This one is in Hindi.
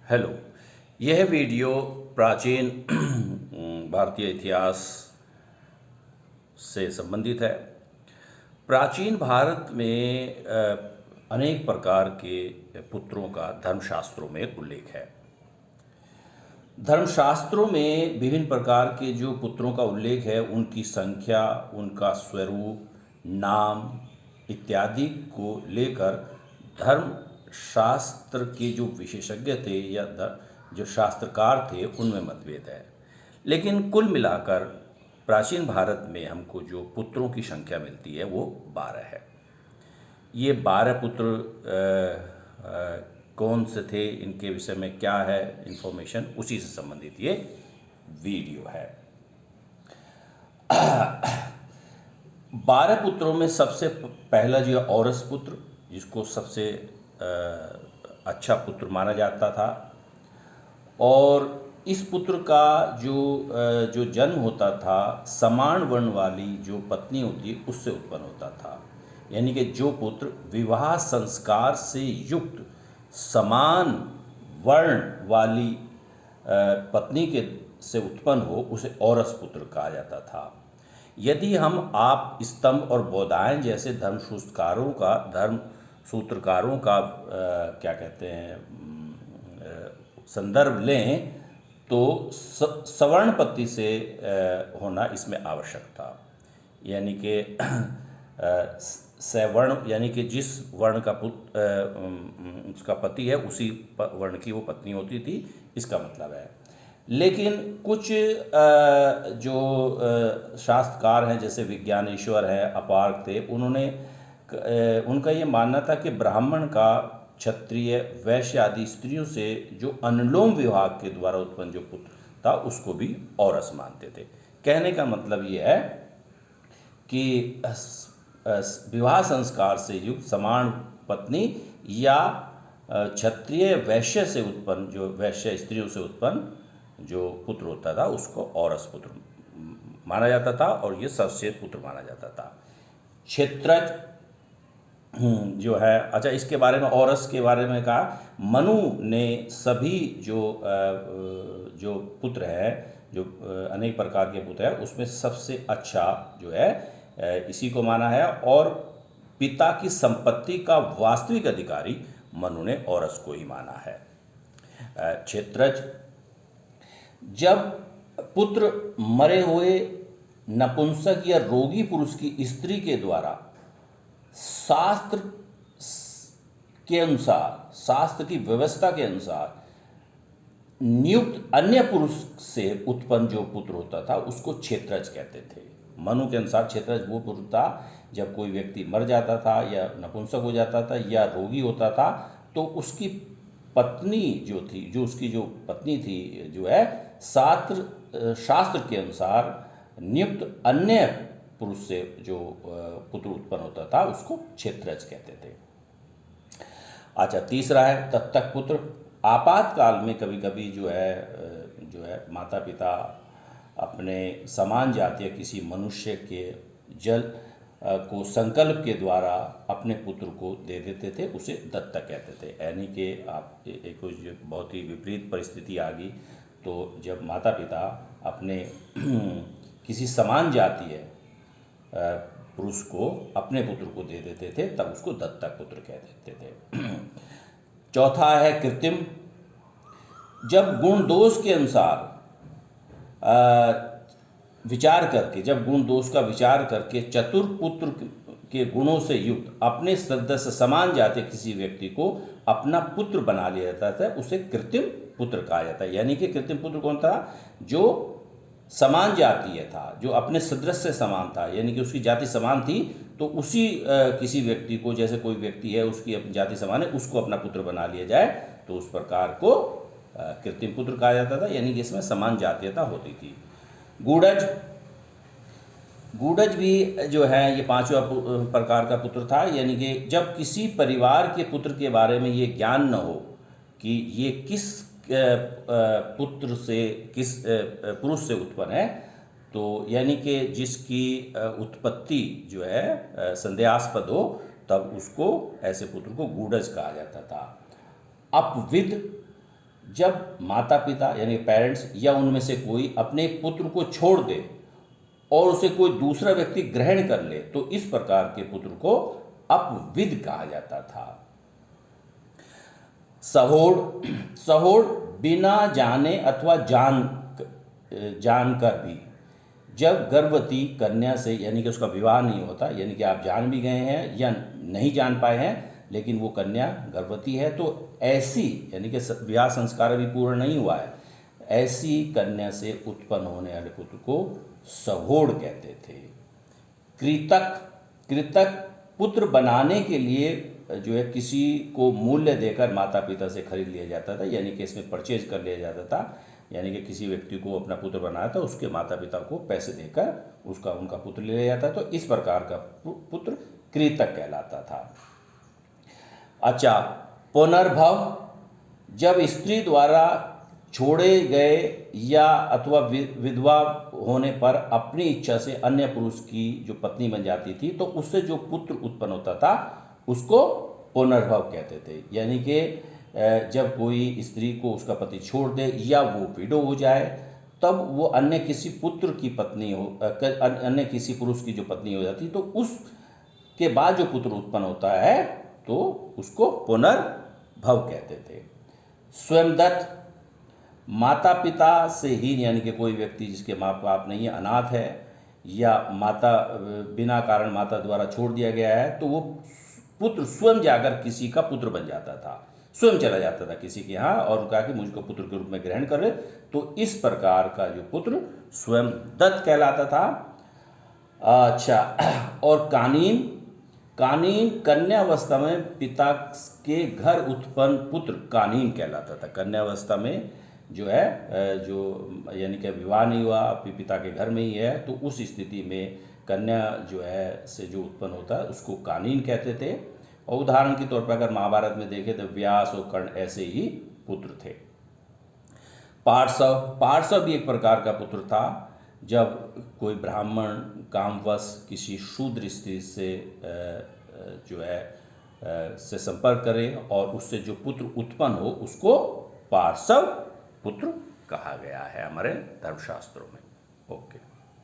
हेलो। यह वीडियो प्राचीन भारतीय इतिहास से संबंधित है। प्राचीन भारत में अनेक प्रकार के पुत्रों का धर्मशास्त्रों में उल्लेख है। धर्मशास्त्रों में विभिन्न प्रकार के जो पुत्रों का उल्लेख है, उनकी संख्या, उनका स्वरूप, नाम इत्यादि को लेकर धर्मशास्त्र के जो विशेषज्ञ थे या जो शास्त्रकार थे, उनमें मतभेद है। लेकिन कुल मिलाकर प्राचीन भारत में हमको जो पुत्रों की संख्या मिलती है वो 12 है। ये 12 पुत्र कौन से थे, इनके विषय में क्या है इन्फॉर्मेशन, उसी से संबंधित ये वीडियो है। 12 पुत्रों में सबसे पहला जो औरस पुत्र, जिसको सबसे अच्छा पुत्र माना जाता था, और इस पुत्र का जो जन्म होता था, समान वर्ण वाली जो पत्नी होती है उससे उत्पन्न होता था। यानी कि जो पुत्र विवाह संस्कार से युक्त समान वर्ण वाली पत्नी के से उत्पन्न हो, उसे औरस पुत्र कहा जाता था। यदि हम आप स्तंभ और बौधायन जैसे धर्म सूत्रकारों का क्या कहते हैं संदर्भ लें, तो सवर्ण पत्नी से होना इसमें आवश्यक था। यानी कि सवर्ण, यानी कि जिस वर्ण का उसका पति है, उसी वर्ण की वो पत्नी होती थी, इसका मतलब है। लेकिन कुछ जो शास्त्रकार हैं, जैसे विज्ञानेश्वर हैं, अपार्क थे, उनका ये मानना था कि ब्राह्मण का क्षत्रिय, वैश्य आदि स्त्रियों से जो अनुलोम विवाह के द्वारा उत्पन्न जो पुत्र था, उसको भी औरस मानते थे। कहने का मतलब ये है कि विवाह संस्कार से युक्त समान पत्नी या क्षत्रिय वैश्य से उत्पन्न, जो वैश्य स्त्रियों से उत्पन्न जो पुत्र होता था, उसको औरस पुत्र माना जाता था और ये सर्वश्रेष्ठ पुत्र माना जाता था। क्षेत्रज जो है, अच्छा, इसके बारे में, औरस के बारे में कहा, मनु ने सभी जो पुत्र हैं, जो अनेक प्रकार के पुत्र हैं, उसमें सबसे अच्छा जो है इसी को माना है, और पिता की संपत्ति का वास्तविक अधिकारी मनु ने औरस को ही माना है। क्षेत्रज, जब पुत्र मरे हुए नपुंसक या रोगी पुरुष की स्त्री के द्वारा शास्त्र के अनुसार, शास्त्र की व्यवस्था के अनुसार नियुक्त अन्य पुरुष से उत्पन्न जो पुत्र होता था, उसको क्षेत्रज कहते थे। मनु के अनुसार क्षेत्रज वो पुत्र था जब कोई व्यक्ति मर जाता था या नपुंसक हो जाता था या रोगी होता था, तो उसकी पत्नी जो थी, जो उसकी जो पत्नी थी, जो है शास्त्र के अनुसार नियुक्त अन्य पुरुष से जो पुत्र उत्पन्न होता था, उसको क्षेत्रज कहते थे। अच्छा, तीसरा है दत्तक पुत्र। आपातकाल में कभी कभी जो है माता पिता अपने समान जातीय किसी मनुष्य के जल को संकल्प के द्वारा अपने पुत्र को दे देते थे, उसे दत्तक कहते थे। यानी कि आप एक बहुत ही विपरीत परिस्थिति आ गई, तो जब माता पिता अपने किसी समान जातीय पुरुष को अपने पुत्र को दे देते थे, तब उसको दत्तक पुत्र कह देते थे। चौथा है कृत्रिम। जब गुण दोष के अनुसार विचार करके, जब गुण दोष का विचार करके चतुर पुत्र के गुणों से युक्त अपने सदस्य समान जाते किसी व्यक्ति को अपना पुत्र बना लिया जाता था, उसे कृत्रिम पुत्र कहा जाता है। यानी कि कृत्रिम पुत्र कौन था? जो समान जातीय था, जो अपने सदस्य से समान था, यानी कि उसकी जाति समान थी, तो उसी किसी व्यक्ति को, जैसे कोई व्यक्ति है उसकी अपनी जाति समान है, उसको अपना पुत्र बना लिया जाए, तो उस प्रकार को कृत्रिम पुत्र कहा जाता था। यानी कि इसमें समान जातीयता होती थी। गूढ़ज भी जो है ये पांचवा प्रकार का पुत्र था। यानी कि जब किसी परिवार के पुत्र के बारे में ये ज्ञान न हो कि ये किस पुत्र से, किस पुरुष से उत्पन्न है, तो यानी कि जिसकी उत्पत्ति जो है संदेहास्पद हो, तब उसको, ऐसे पुत्र को गूढ़ज कहा जाता था। अपविद जब माता पिता यानी पेरेंट्स या उनमें से कोई अपने पुत्र को छोड़ दे और उसे कोई दूसरा व्यक्ति ग्रहण कर ले तो इस प्रकार के पुत्र को अपविद कहा जाता था। सहोड़, सहोड़ बिना जाने अथवा जानकर भी जब गर्भवती कन्या से यानी कि उसका विवाह नहीं होता, यानी कि आप जान भी गए हैं या नहीं जान पाए हैं लेकिन वो कन्या गर्भवती है, तो ऐसी यानी कि विवाह संस्कार अभी पूर्ण नहीं हुआ है, ऐसी कन्या से उत्पन्न होने वाले पुत्र को सहोड़ कहते थे। कृतक, कृतक पुत्र बनाने के लिए जो है किसी को मूल्य देकर माता पिता से खरीद लिया जाता था, यानी कि इसमें परचेज कर लिया जाता था, यानी कि किसी व्यक्ति को अपना पुत्र बनाया था, उसके माता पिता को पैसे देकर उनका पुत्र ले लिया जाता, तो इस प्रकार का पुत्र कृतक कहलाता था। अच्छा, पुनर्भव, जब स्त्री द्वारा छोड़े गए या अथवा विधवा होने पर अपनी इच्छा से अन्य पुरुष की जो पत्नी बन जाती थी तो उससे जो पुत्र उत्पन्न होता था उसको पुनर्भव कहते थे। यानी कि जब कोई स्त्री को उसका पति छोड़ दे या वो विडो हो जाए तब वो अन्य किसी पुत्र की पत्नी हो, अन्य किसी पुरुष की जो पत्नी हो जाती तो उसके बाद जो पुत्र उत्पन्न होता है तो उसको पुनर्भव कहते थे। स्वयंदत्त, माता पिता से ही यानी कि कोई व्यक्ति जिसके माँ बाप नहीं है, अनाथ है या माता बिना कारण माता द्वारा छोड़ दिया गया है तो वो पुत्र स्वयं जाकर किसी का पुत्र बन जाता था, स्वयं चला जाता था किसी के यहाँ और कहा कि मुझको पुत्र के रूप में ग्रहण कर ले, तो इस प्रकार का जो पुत्र स्वयं दत्त कहलाता था। अच्छा, और कानीन, कानीन कन्यावस्था में पिता के घर उत्पन्न पुत्र कानीन कहलाता था। कन्यावस्था में जो है यानी कि विवाह नहीं हुआ, पिता के घर में ही है, तो उस स्थिति में कन्या जो है से जो उत्पन्न होता है उसको कानीन कहते थे। और उदाहरण के तौर पर अगर महाभारत में देखें तो व्यास और कर्ण ऐसे ही पुत्र थे। पार्श्व, पार्श्व भी एक प्रकार का पुत्र था। जब कोई ब्राह्मण कामवश किसी शूद्र स्त्री से जो है से संपर्क करे और उससे जो पुत्र उत्पन्न हो उसको पार्श्व पुत्र कहा गया है हमारे धर्मशास्त्रों में। ओके।